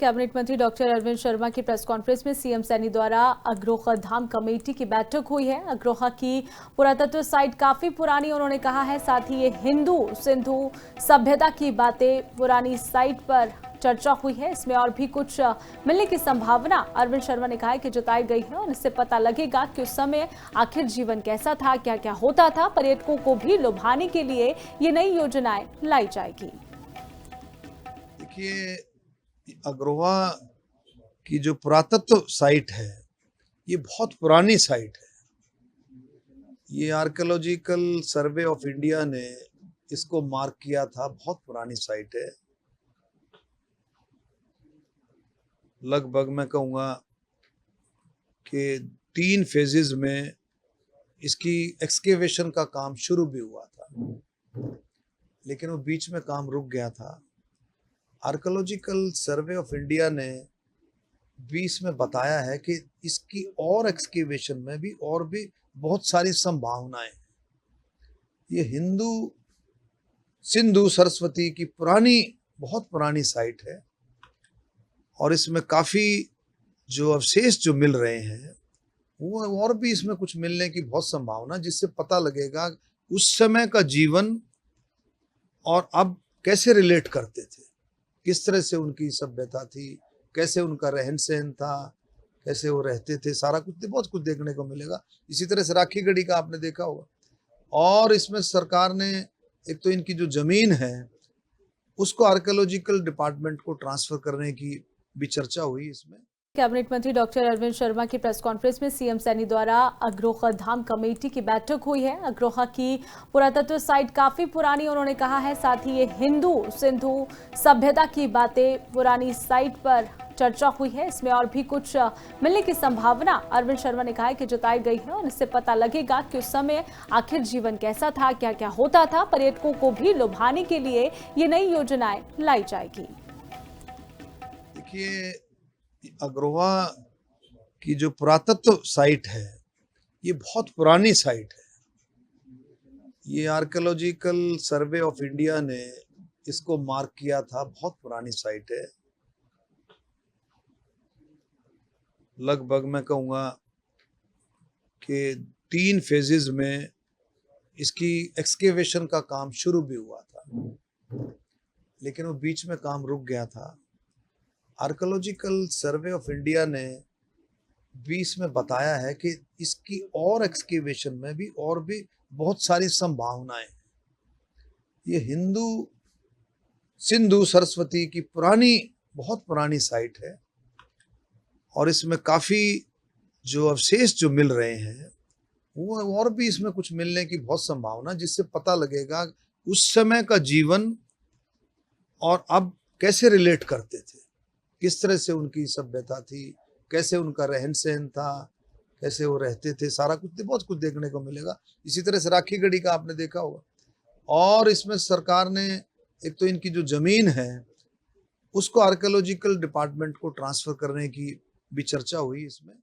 Cabinet मंत्री doctor Arvind Sharma की press conference में सीएम सैनी द्वारा अग्रोहा धाम कमेटी की बैठक हुई है। अग्रोहा की पुरातत्व साइट काफी पुरानी उन्होंने कहा है। साथ ही ये हिंदू सिंधु सभ्यता की बातें पुरानी साइट पर चर्चा हुई है। इसमें और भी कुछ मिलने की संभावना अरविंद शर्मा ने कहा है कि जताई गई है और इससे पता लगेगा कि उस समय आखिर जीवन कैसा था, क्या क्या होता था। पर्यटकों को भी लुभाने के लिए ये नई योजनाएं लाई जाएगी। देखिए, अग्रोहा की जो पुरातत्व साइट है ये बहुत पुरानी साइट है। ये आर्कियोलॉजिकल सर्वे ऑफ इंडिया ने इसको मार्क किया था। बहुत पुरानी साइट है। लगभग मैं कहूँगा कि 3 फेजेस में इसकी एक्सकेवेशन का काम शुरू भी हुआ था, लेकिन वो बीच में काम रुक गया था। आर्कियोलॉजिकल सर्वे ऑफ इंडिया ने 20 में बताया है कि इसकी और एक्सकेवेशन में भी बहुत सारी संभावनाएं हैं। ये हिंदू सिंधु सरस्वती की बहुत पुरानी साइट है और इसमें काफी जो अवशेष जो मिल रहे हैं वो और भी इसमें कुछ मिलने की बहुत संभावना, जिससे पता लगेगा उस समय का जीवन और अब कैसे रिलेट करते थे, किस तरह से उनकी सभ्यता थी, कैसे उनका रहन सहन था, कैसे वो रहते थे। सारा कुछ बहुत कुछ देखने को मिलेगा। इसी तरह से राखी गढ़ी का आपने देखा होगा। और इसमें सरकार ने एक तो इनकी जो जमीन है उसको आर्कियोलॉजिकल डिपार्टमेंट को ट्रांसफर करने की भी चर्चा हुई। इसमें कैबिनेट मंत्री डॉक्टर अरविंद शर्मा की प्रेस कॉन्फ्रेंस में सीएम सैनी द्वारा अग्रोहा धाम कमेटी की बैठक हुई है। अग्रोहा की पुरातत्व साइट काफी पुरानी उन्होंने कहा है। साथ ही ये हिंदू सिंधु सभ्यता की बातें पुरानी साइट पर चर्चा हुई है। इसमें और भी कुछ मिलने की संभावना अरविंद शर्मा ने कहा है कि जताई गई है और इससे पता लगेगा कि उस समय आखिर जीवन कैसा था, क्या क्या होता था। पर्यटकों को भी लुभाने के लिए ये नई योजनाएं लाई जाएगी। देखिए, अग्रोहा की जो पुरातत्व साइट है ये बहुत पुरानी साइट है। ये आर्कियोलॉजिकल सर्वे ऑफ इंडिया ने इसको मार्क किया था। बहुत पुरानी साइट है। लगभग मैं कहूँगा कि 3 फेजेस में इसकी एक्सकेवेशन का काम शुरू भी हुआ था, लेकिन वो बीच में काम रुक गया था। आर्कियोलॉजिकल सर्वे ऑफ इंडिया ने 20 में बताया है कि इसकी और एक्सकेवेशन में भी बहुत सारी संभावनाएं हैं। ये हिंदू सिंधु सरस्वती की बहुत पुरानी साइट है और इसमें काफी जो अवशेष जो मिल रहे हैं वो और भी इसमें कुछ मिलने की बहुत संभावना, जिससे पता लगेगा उस समय का जीवन और अब कैसे रिलेट करते थे, किस तरह से उनकी सभ्यता थी, कैसे उनका रहन सहन था, कैसे वो रहते थे। सारा कुछ बहुत कुछ देखने को मिलेगा। इसी तरह से राखी गढ़ी का आपने देखा होगा। और इसमें सरकार ने एक तो इनकी जो जमीन है उसको आर्कियोलॉजिकल डिपार्टमेंट को ट्रांसफर करने की भी चर्चा हुई। इसमें